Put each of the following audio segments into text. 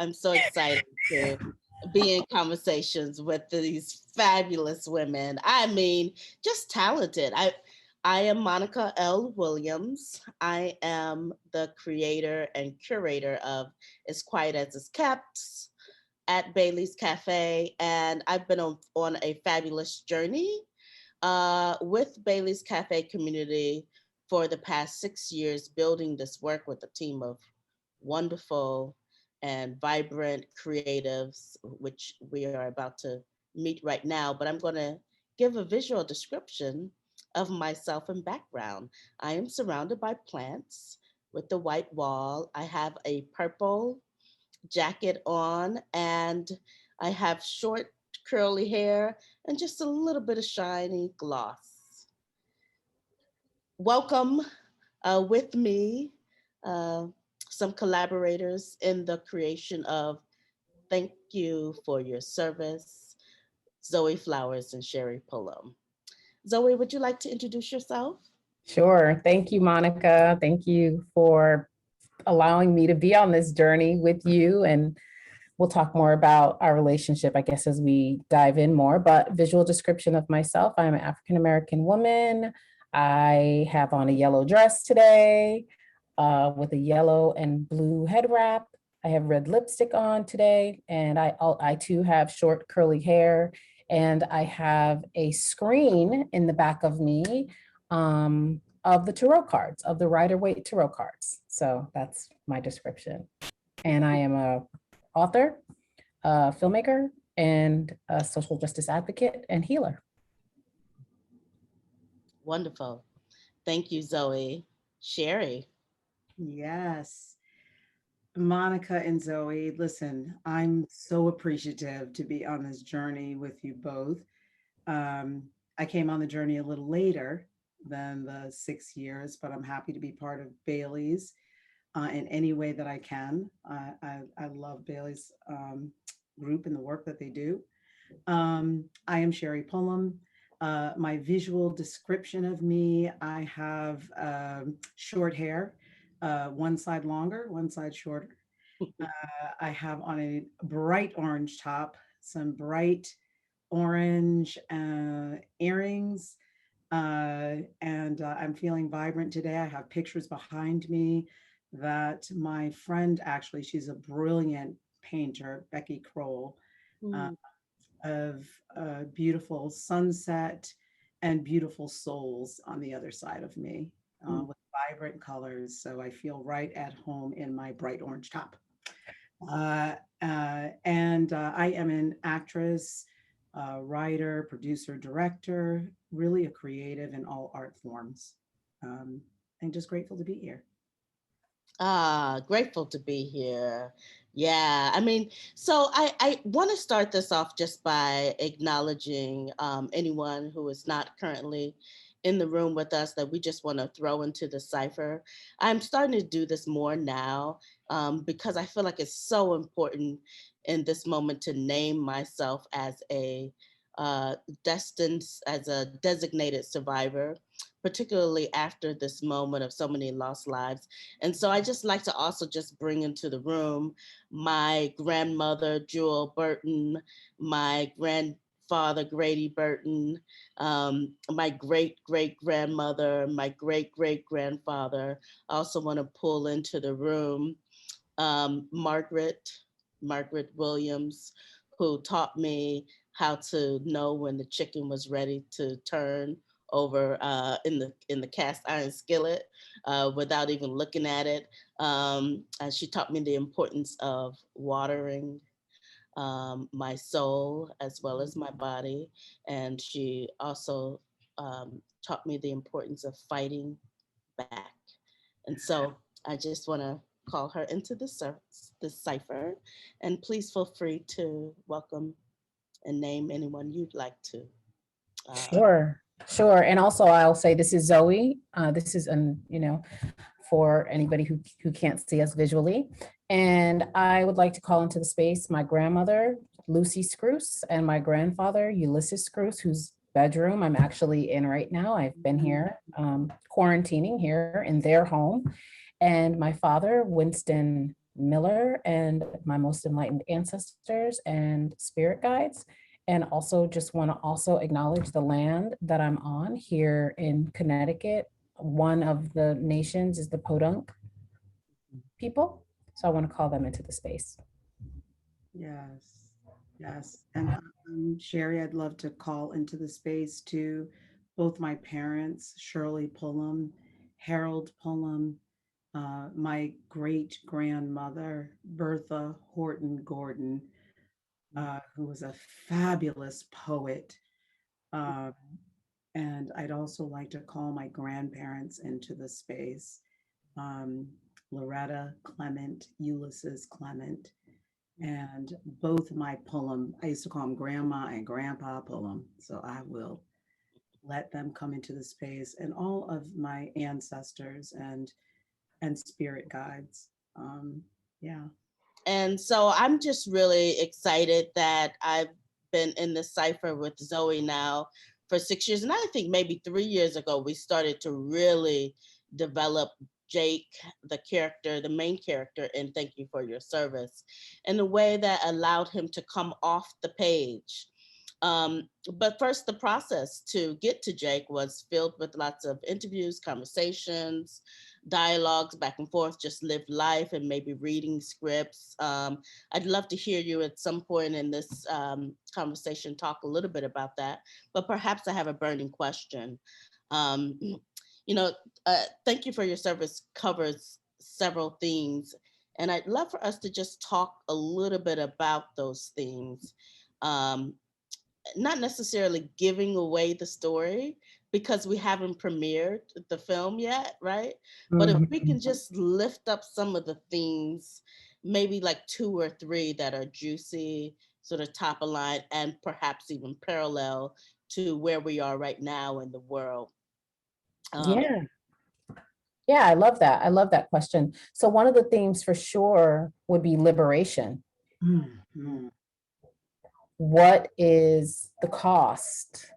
I'm so excited to be in conversations with these fabulous women. I mean, just talented. I am Monica L. Williams. I am the creator and curator of As Quiet as It's Kept at Bailey's Cafe, and I've been on a fabulous journey with Bailey's Cafe community for the past 6 years, building this work with a team of wonderful and vibrant creatives, which we are about to meet right now. But I'm going to give a visual description of myself and background. I am surrounded by plants with the white wall. I have a purple jacket on, and I have short curly hair and just a little bit of shiny gloss. Welcome with me, uh, some collaborators in the creation of Thank You for Your Service, Zöe Flowers and Sherry Pullum. Zöe, would you like to introduce yourself? Sure. Thank you, Monica. Thank you for allowing me to be on this journey with you. And we'll talk more about our relationship, I guess, as we dive in more. But visual description of myself, I'm an African-American woman. I have on a yellow dress today with a yellow and blue head wrap. I have red lipstick on today, and I too have short curly hair, and I have a screen in the back of me of the tarot cards, of the Rider-Waite tarot cards. So that's my description. And I am a author, a filmmaker, and a social justice advocate and healer. Wonderful. Thank you, Zöe. Sherry. Yes. Monica and Zöe, listen, I'm so appreciative to be on this journey with you both. I came on the journey a little later than the 6 years, but I'm happy to be part of Bailey's in any way that I can. I love Bailey's group and the work that they do. I am Sherry Pullum. My visual description of me, I have short hair, one side longer, one side shorter. I have on a bright orange top, some bright orange earrings, and I'm feeling vibrant today. I have pictures behind me that my friend, actually, she's a brilliant painter, Becky Kroll, of beautiful sunset and beautiful souls on the other side of me with vibrant colors. So I feel right at home in my bright orange top. And I am an actress, writer, producer, director, really a creative in all art forms. And just grateful to be here. Grateful to be here. Yeah, I mean, so I want to start this off just by acknowledging anyone who is not currently in the room with us that we just want to throw into the cipher. I'm starting to do this more now because I feel like it's so important in this moment to name myself as a as a designated survivor, particularly after this moment of so many lost lives. And so I just like to also just bring into the room my grandmother, Jewel Burton, my grandfather, Grady Burton, my great-great-grandmother, my great-great-grandfather. I also want to pull into the room Margaret Williams, who taught me how to know when the chicken was ready to turn over in the cast iron skillet without even looking at it. And she taught me the importance of watering my soul as well as my body. And she also taught me the importance of fighting back. And so I just want to call her into the cipher. And please feel free to welcome and name anyone you'd like to. Sure. And also I'll say this is Zöe. This is, for anybody who can't see us visually. And I would like to call into the space my grandmother, Lucy Scrouse, and my grandfather, Ulysses Scrouse, whose bedroom I'm actually in right now. I've been here quarantining here in their home. And my father, Winston Miller and my most enlightened ancestors and spirit guides. And also just want to also acknowledge the land that I'm on here in Connecticut. One of the nations is the Podunk people. So I want to call them into the space. Yes, yes. And Sherry, I'd love to call into the space to both my parents, Shirley Pullum, Harold Pullum, my great grandmother, Bertha Horton Gordon, who was a fabulous poet. Um, and I'd also like to call my grandparents into the space, um, Loretta Clement, Ulysses Clement, and both my Pullum, I used to call them Grandma and Grandpa Pullum. So I will let them come into the space, and all of my ancestors and spirit guides. Yeah. And so I'm just really excited that I've been in the cipher with Zoe now for 6 years. And I think maybe 3 years ago, we started to really develop Jake, the character, the main character, in Thank You for Your Service, in a way that allowed him to come off the page. But first, the process to get to Jake was filled with lots of interviews, conversations, dialogues back and forth, just lived life and maybe reading scripts. I'd love to hear you at some point in this conversation talk a little bit about that, but perhaps I have a burning question. Um, you know, Thank You for Your Service covers several themes, and I'd love for us to just talk a little bit about those themes. Um, Not necessarily giving away the story because we haven't premiered the film yet, right? But if we can just lift up some of the themes, maybe like 2 or 3 that are juicy, sort of top of line, and perhaps even parallel to where we are right now in the world. Yeah. Yeah, I love that. I love that question. So one of the themes for sure would be liberation. Mhm. What is the cost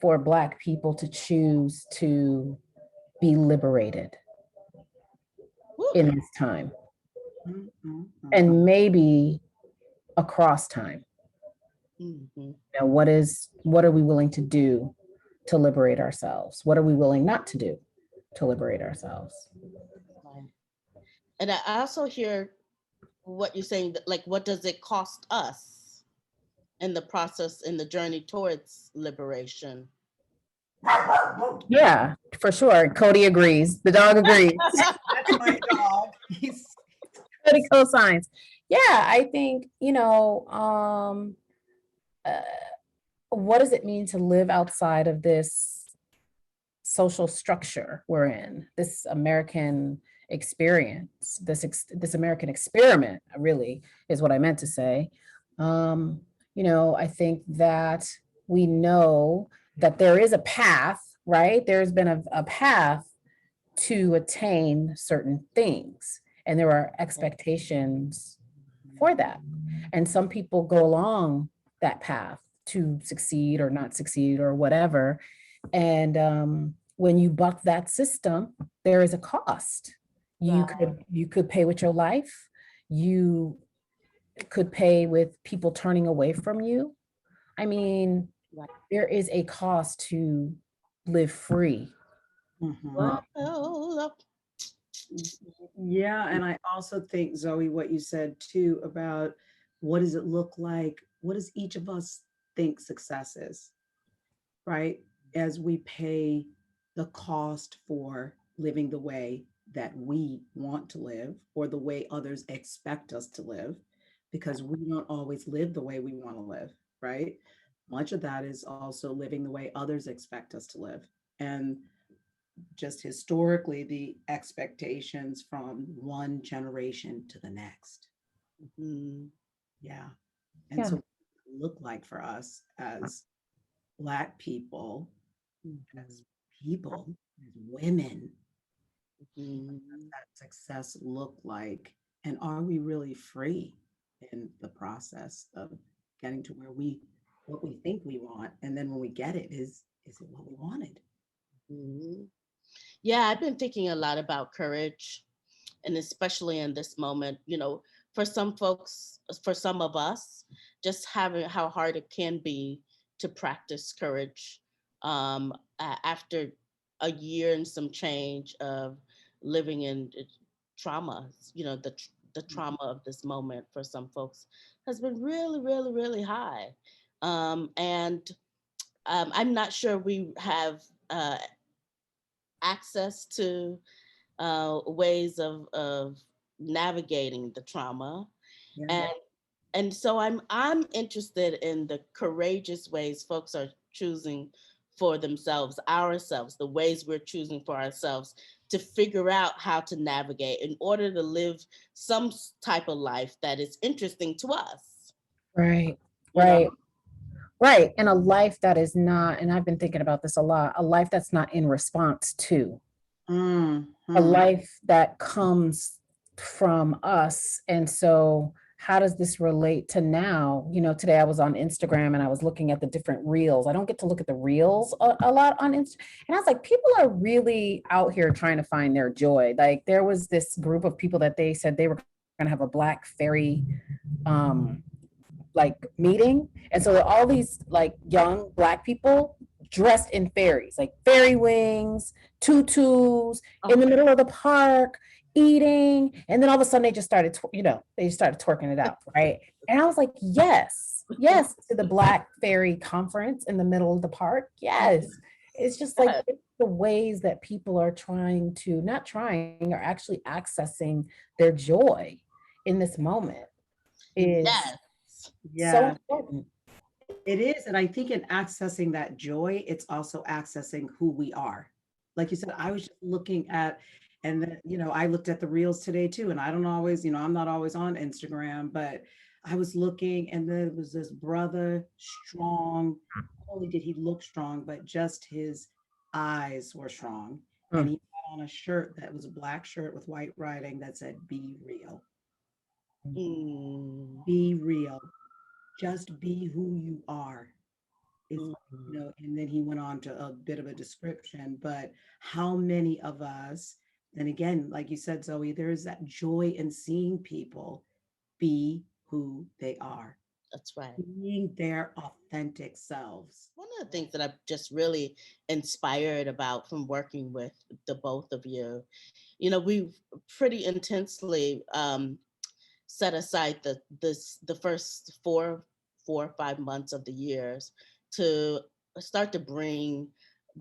for Black people to choose to be liberated in this time? Mhm. And maybe across time. Mhm. Now, what are we willing to do to liberate ourselves? What are we willing not to do to liberate ourselves? Right. And I also hear what you're saying, that, like, what does it cost us in the process, in the journey towards liberation? Yeah, for sure. Cody agrees. The dog agrees. That's my dog. Cody co-signs. Yeah, I think, what does it mean to live outside of this social structure we're in, this American experience, this American experiment, really is what I meant to say. I think that we know that there is a path, right? There's been a path to attain certain things, and there are expectations for that. And some people go along that path to succeed or not succeed or whatever. And when you buck that system, there is a cost. You could pay with your life. You could pay with people turning away from you. I mean, there is a cost to live free. Mhm. Yeah, and I also think, Zoe, what you said too about what does it look like? What does each of us think success is, right? As we pay the cost for living the way that we want to live or the way others expect us to live, because we don't always live the way we want to live, right? Much of that is also living the way others expect us to live. And just historically, the expectations from one generation to the next. Mhm. Yeah. And Yeah. so, look like for us as Black people, as people, as women, what does Mhm. that success look like? And are we really free in the process of getting to where what we think we want? And then when we get it, is it what we wanted? Mhm. Yeah, I've been thinking a lot about courage. And especially in this moment, for some folks, for some of us, just having how hard it can be to practice courage after a year and some change of living in trauma. The trauma of this moment for some folks has been really, really, really high. And I'm not sure we have access to ways of navigating the trauma. Yeah. And so I'm interested in the courageous ways folks are choosing for themselves, ourselves, the ways we're choosing for ourselves to figure out how to navigate in order to live some type of life that is interesting to us. Right, You know? right, right. And a life that is not, and I've been thinking about this a lot, a life that's not in response to, a life that comes from us. And so how does this relate to now? Today I was on Instagram and I was looking at the different reels. I don't get to look at the reels a lot on Instagram. And I was like, people are really out here trying to find their joy. Like there was this group of people that they said they were going to have a Black fairy like meeting. And so all these like young Black people dressed in fairies, like fairy wings, tutus, in the middle of the park, eating. And then all of a sudden they just started, they started twerking it out, right? And I was like, yes, to the Black fairy conference in the middle of the park. Yes. It's just like the ways that people are trying to, not trying, are actually accessing their joy in this moment is so important. It is. And I think in accessing that joy, it's also accessing who we are. Like you said, I was just looking at, and then, I looked at the reels today too. And I don't always, I'm not always on Instagram, but I was looking and there was this brother, strong. Not only did he look strong, but just his eyes were strong. And he had on a shirt that was a Black shirt with white writing that said, "Be real." Be real. Just be who you are. And then he went on to a bit of a description, but how many of us, and again, like you said, Zoe, there's that joy in seeing people be who they are. That's right. Being their authentic selves. One of the things that I'm just really inspired about from working with the both of you, we've pretty intensely set aside the first four or 5 months of the years to start to bring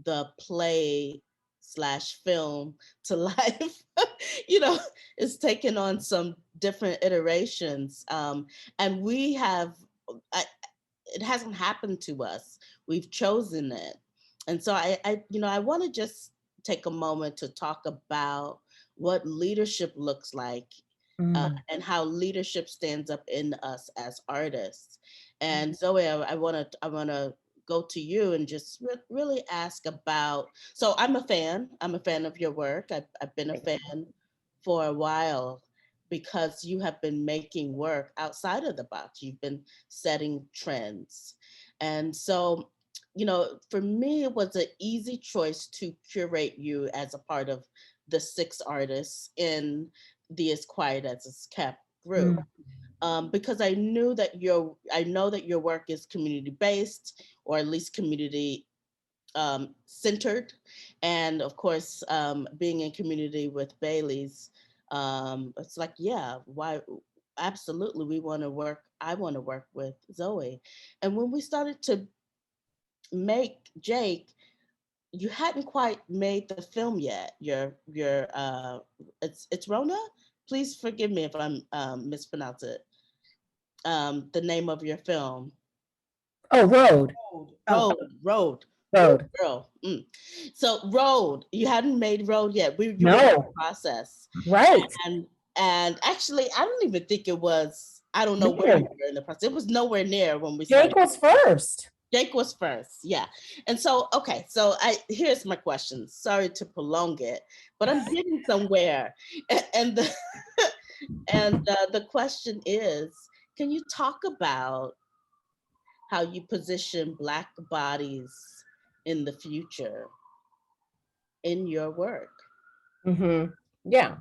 the play / film to life. It's taken on some different iterations, and we have it hasn't happened to us. We've chosen it. And so I want to just take a moment to talk about what leadership looks like, and how leadership stands up in us as artists. And Zoe, I want to go to you and just really ask about, so I'm a fan of your work. I've been a fan for a while because you have been making work outside of the box. You've been setting trends. And so, for me, it was an easy choice to curate you as a part of the 6 artists in the As Quiet as It's Kept group. Because I know that your work is community based, or at least community centered. And of course, being in community with Bailey's, it's like, yeah, why? Absolutely, I want to work with Zoe. And when we started to make Jake, you hadn't quite made the film yet. It's Rona. Please forgive me if I'm mispronounce it. The name of your film. Oh, Road. Road. Girl. So Road, you hadn't made Road yet. You were in the process. Right. And actually, I don't even think it was, I don't know where you were in the process. It was nowhere near when we started. Jake was first. Jake was first, yeah. And so, okay, so here's my question. Sorry to prolong it, but I'm getting somewhere. And the question is, can you talk about how you position Black bodies in the future in your work? Yeah,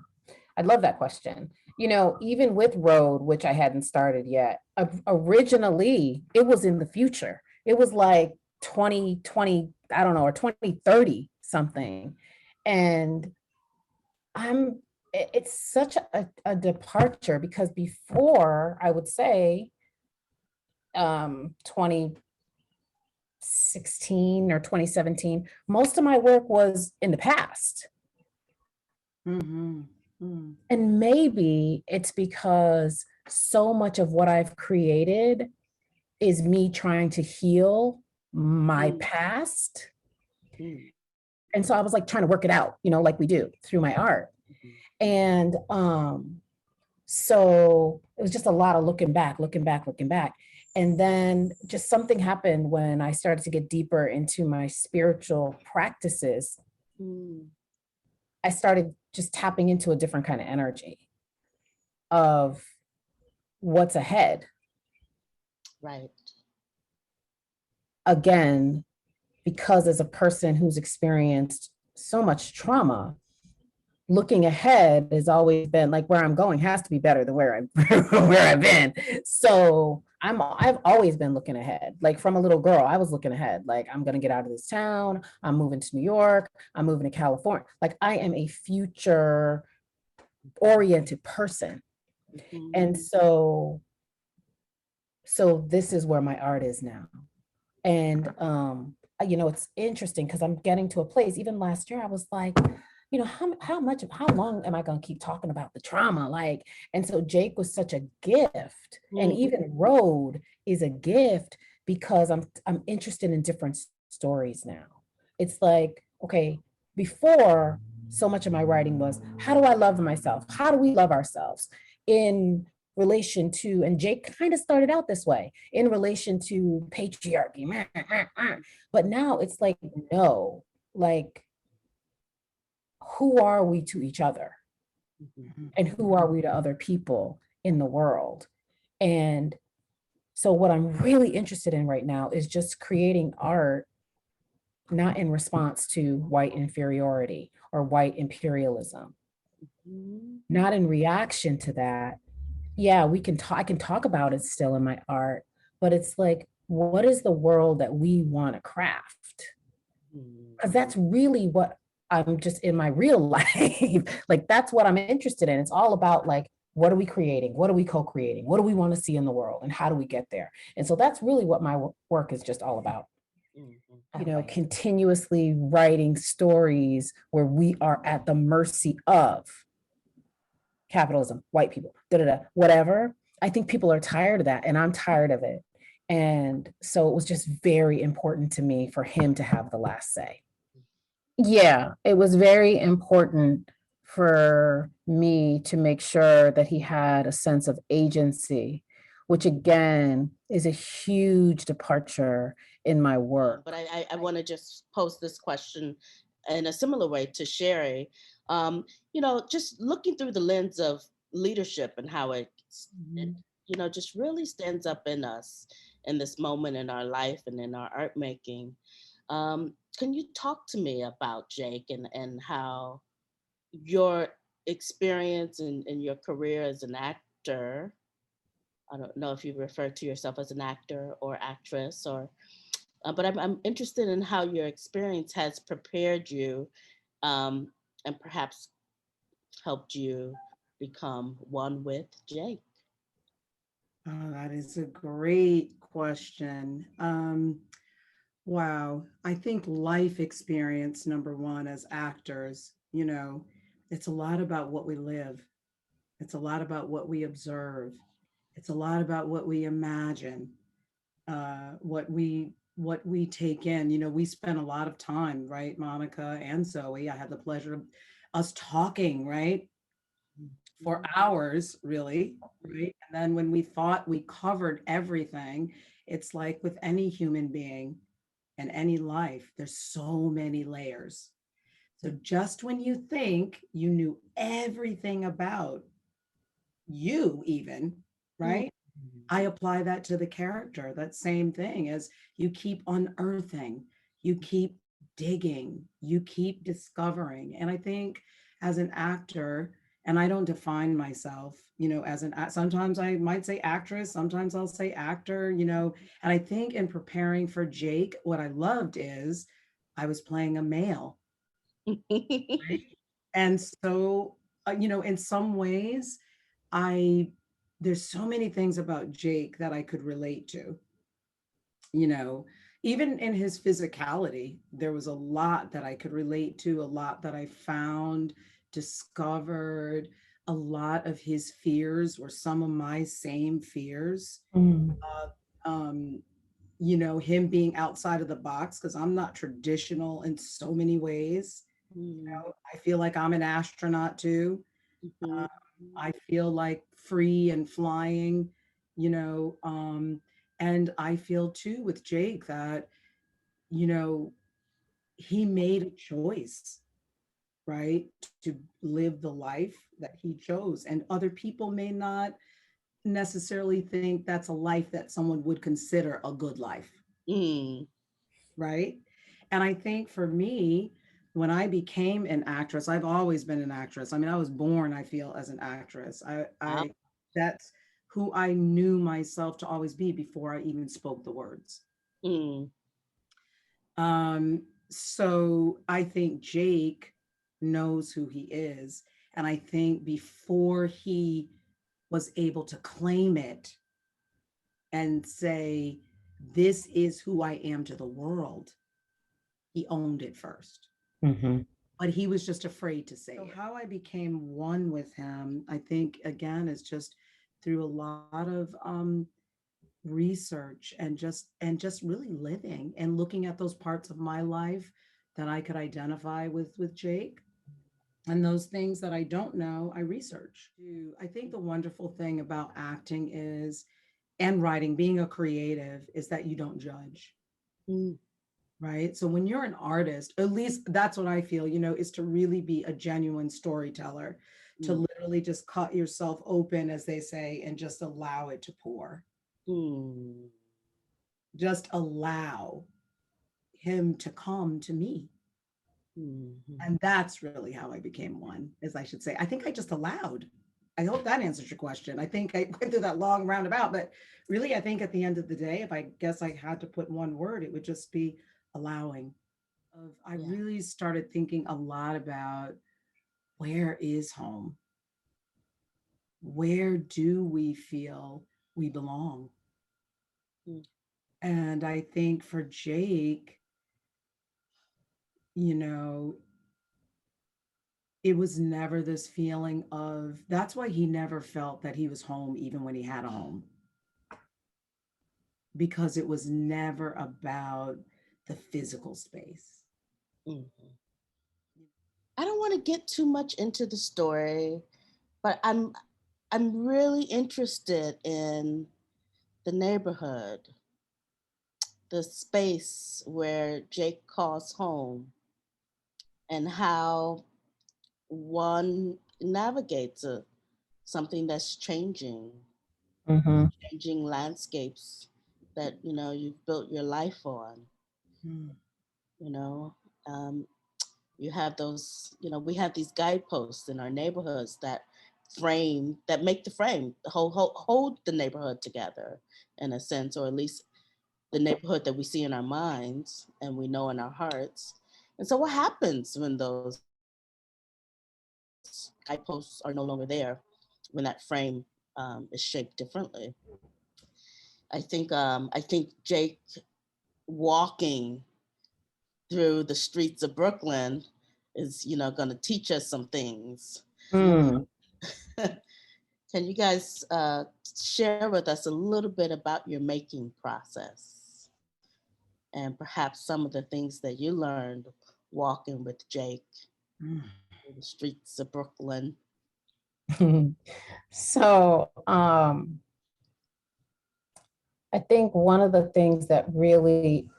I love that question. You know, even with Road, which I hadn't started yet, originally it was in the future. It was like 2020, I don't know, or 2030 something. And it's such a departure, because before, I would say 2016 or 2017, most of my work was in the past. Mm-hmm. Mm. And maybe it's because so much of what I've created is me trying to heal my past. And so I was like trying to work it out, you know, like we do through my art. And so it was just a lot of looking back. And then just something happened when I started to get deeper into my spiritual practices. I started just tapping into a different kind of energy of what's ahead. Right. Again, because as a person who's experienced so much trauma, looking ahead has always been like, where I'm going has to be better than where I've been. So I've always been looking ahead. Like from a little girl, I was looking ahead. Like, I'm gonna get out of this town. I'm moving to New York. I'm moving to California. Like, I am a future oriented person. And so this is where my art is now. And you know, it's interesting because I'm getting to a place. Even last year, I was like, you know, how long am I going to keep talking about the trauma? Like, and so Jake was such a gift, and even Road is a gift, because I'm interested in different stories now. It's like, okay, before, so much of my writing was, how do I love myself? How do we love ourselves in relation to, and Jake kind of started out this way, in relation to patriarchy. But now it's like, no, like, who are we to each other? And who are we to other people in the world? And so what I'm really interested in right now is just creating art, not in response to white inferiority or white imperialism, not in reaction to that. Yeah, I can talk about it still in my art, but it's like, what is the world that we want to craft? Because that's really what I'm just in my real life. Like, that's what I'm interested in. It's all about like, what are we creating? What are we co-creating? What do we want to see in the world? And how do we get there? And so that's really what my work is just all about. You know, continuously writing stories where we are at the mercy of capitalism, white people, whatever. I think people are tired of that, and I'm tired of it. And so it was just very important to me for him to have the last say. Yeah, it was very important for me to make sure that he had a sense of agency, which again is a huge departure in my work. But I want to just pose this question in a similar way to Sherry. You know, just looking through the lens of leadership and how it, you know, just really stands up in us in this moment in our life and in our art making. Can you talk to me about Jake and how your experience in your career as an actor, I don't know if you refer to yourself as an actor or actress, or but I'm interested in how your experience has prepared you and perhaps helped you become one with Jake. Oh, that is a great question. Wow. I think life experience, number one, as actors, you know, it's a lot about what we live. It's a lot about what we observe. It's a lot about what we imagine, what we take in. You know, we spend a lot of time, right, Monica and Zoe. I had the pleasure of us talking, right, for hours, really, right? And then when we thought we covered everything, it's like with any human being and any life, there's so many layers. So just when you think you knew everything about you, even, right? I apply that to the character, that same thing, as you keep unearthing, you keep digging, you keep discovering. And I think as an actor And I don't define myself, as sometimes I might say actress, sometimes I'll say actor, and I think in preparing for Jake, what I loved is I was playing a male. Right? And so, in some ways, there's so many things about Jake that I could relate to, you know, even in his physicality, there was a lot that I could relate to, a lot that I found, discovered. A lot of his fears were some of my same fears. Mm. Um, him being outside of the box, because I'm not traditional in so many ways. I feel like I'm an astronaut too. Mhm. I feel like free and flying, you know, um, and I feel too with Jake that, you know, he made a choice, right, to live the life that he chose. And other people may not necessarily think that's a life that someone would consider a good life, Mm. right? And I think for me, when I became an actress, I've always been an actress. I mean, I was born, I feel, as an actress. Wow. That's who I knew myself to always be before I even spoke the words. Mm. So I think Jake knows who he is. And I think before he was able to claim it and say, this is who I am to the world, he owned it first. Mm-hmm. But he was just afraid to say it. How I became one with him, I think, again, is just through a lot of research and just really living and looking at those parts of my life that I could identify with Jake. And those things that I don't know, I research. I think the wonderful thing about acting is, and writing, being a creative, is that you don't judge. Mm. Right. So when you're an artist, at least that's what I feel, is to really be a genuine storyteller, to Mm. literally just cut yourself open, as they say, and just allow it to pour. Mm. Just allow him to come to me. Mhm. And that's really how I became one, as I should say. I think I just allowed. I hope that answers your question. I think I went through that long roundabout, but really, I think at the end of the day, if I guess I had to put one word, it would just be allowing. I Yeah. really started thinking a lot about, where is home? Where do we feel we belong? Mm. And I think for Jake, you know, it was never this feeling of, that's why he never felt that he was home, even when he had a home, because it was never about the physical space. Mhm. I don't want to get too much into the story, but I'm really interested in the neighborhood, the space where Jake calls home, and how one navigates something that's changing, Mm-hmm. changing landscapes that you've built your life on. Hmm. You know, um, you have those. We have these guideposts in our neighborhoods that make the frame, hold the neighborhood together in a sense, or at least the neighborhood that we see in our minds and we know in our hearts. And so, what happens when those guideposts are no longer there, when that frame is shaped differently? I think Jake walking through the streets of Brooklyn is, going to teach us some things. Mm. Can you guys share with us a little bit about your making process and perhaps some of the things that you learned walking with Jake Hmm. through the streets of Brooklyn? So I think one of the things that really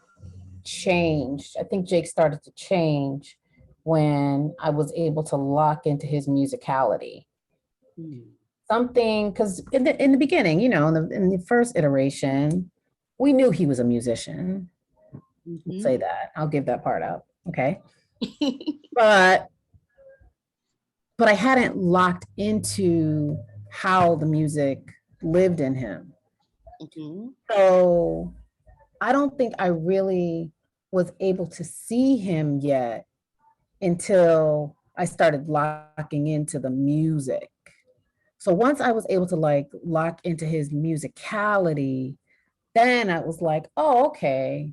changed, I think Jake started to change when I was able to lock into his musicality. Mm. Something, because in the beginning, in the first iteration, we knew he was a musician. I'll Mm-hmm. say that. I'll give that part up. Okay. But but I hadn't locked into how the music lived in him. So I don't think I really was able to see him yet until I started locking into the music. So once I was able to like lock into his musicality, then I was like, oh, okay.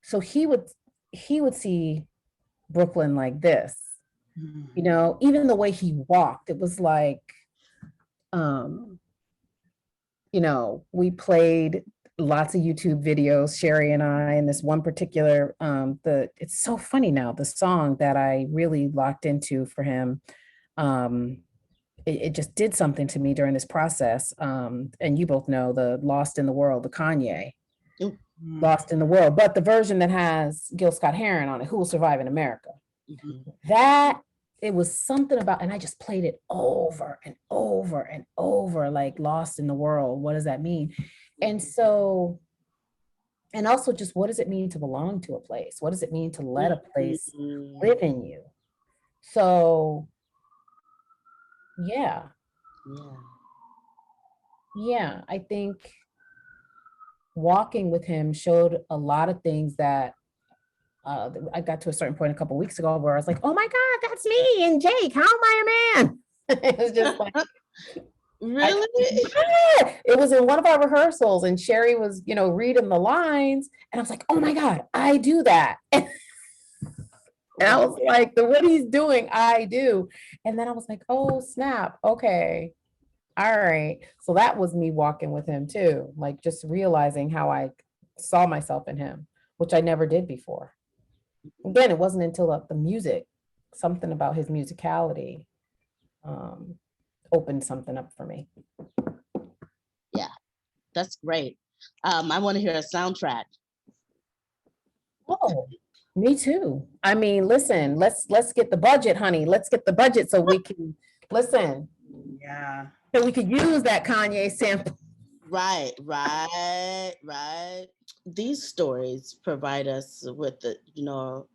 So he would see Brooklyn like this, you know, even the way he walked, it was like, um, you know, we played lots of YouTube videos, Sherry and I, and this one particular, it's so funny now, the song that I really locked into for him, it just did something to me during this process. And you both know the Lost in the World, the Kanye, Lost in the World, but the version that has Gil Scott-Heron on it, Who Will Survive in America. That, it was something about, and I just played it over and over and over, like Lost in the World. What does that mean? And so, and also just what does it mean to belong to a place? What does it mean to let a place live in you? So, yeah. Yeah, I think walking with him showed a lot of things that I got to a certain point a couple of weeks ago where I was like, oh my God, that's me and Jake. How am I a man? It was just like, really? It was in one of our rehearsals and Sherry was, you know, reading the lines and I was like, oh my God, I do that. And I was like, what he's doing, I do. And then I was like, oh snap, okay. All right. So that was me walking with him too, like just realizing how I saw myself in him, which I never did before. Again, it wasn't until the music, something about his musicality opened something up for me. Yeah, that's great. I want to hear a soundtrack. Oh, me too. I mean, listen, let's get the budget, honey. Let's get the budget so we can listen. Yeah. So we could use that Kanye sample. Right. These stories provide us with the, you know,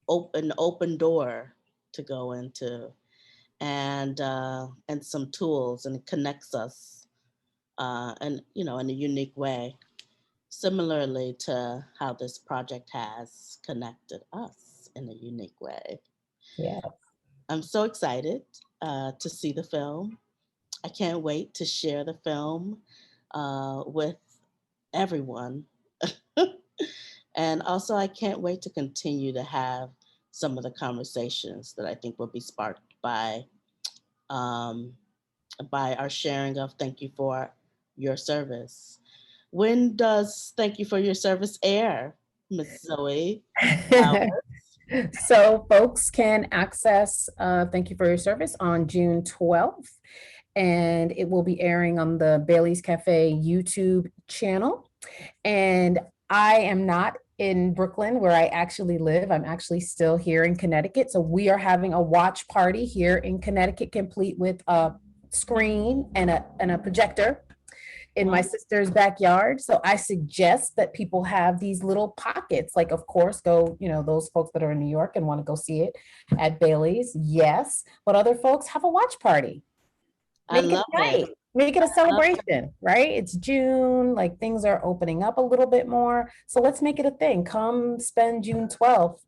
open door to go into, and some tools, and it connects us, and you know, in a unique way, similarly to how this project has connected us in a unique way. Yeah. I'm so excited to see the film. I can't wait to share the film with everyone. And also, I can't wait to continue to have some of the conversations that I think will be sparked um, by our sharing of Thank You for Your Service. When does Thank You for Your Service air, Miss Zoe Flowers? So folks can access Thank You for Your Service on June 12th. And it will be airing on the Bailey's Cafe YouTube channel. And I am not in Brooklyn where I actually live. I'm actually still here in Connecticut. So we are having a watch party here in Connecticut, complete with a screen and a projector in my sister's backyard. So I suggest that people have these little pockets, like of course go, you know, those folks that are in New York and want to go see it at Bailey's, yes, but other folks have a watch party. Make it right. Make it a celebration, right? It's June, like things are opening up a little bit more. So let's make it a thing. Come spend June 12th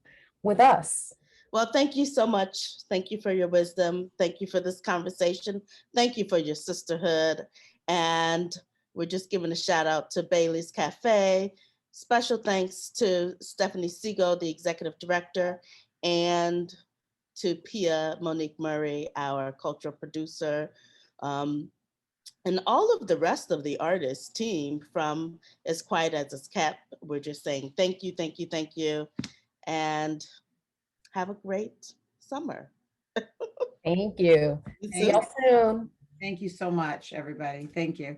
with us. Well, thank you so much. Thank you for your wisdom. Thank you for this conversation. Thank you for your sisterhood. And we're just giving a shout out to Bailey's Cafe. Special thanks to Stephanie Segal, the executive director, and to Pia Monique Murray, our cultural producer, and all of the rest of the artist team from As Quiet as It's Kept. We're just saying thank you, thank you, thank you, and have a great summer. Thank you. See y'all soon. Thank you so much, everybody. Thank you.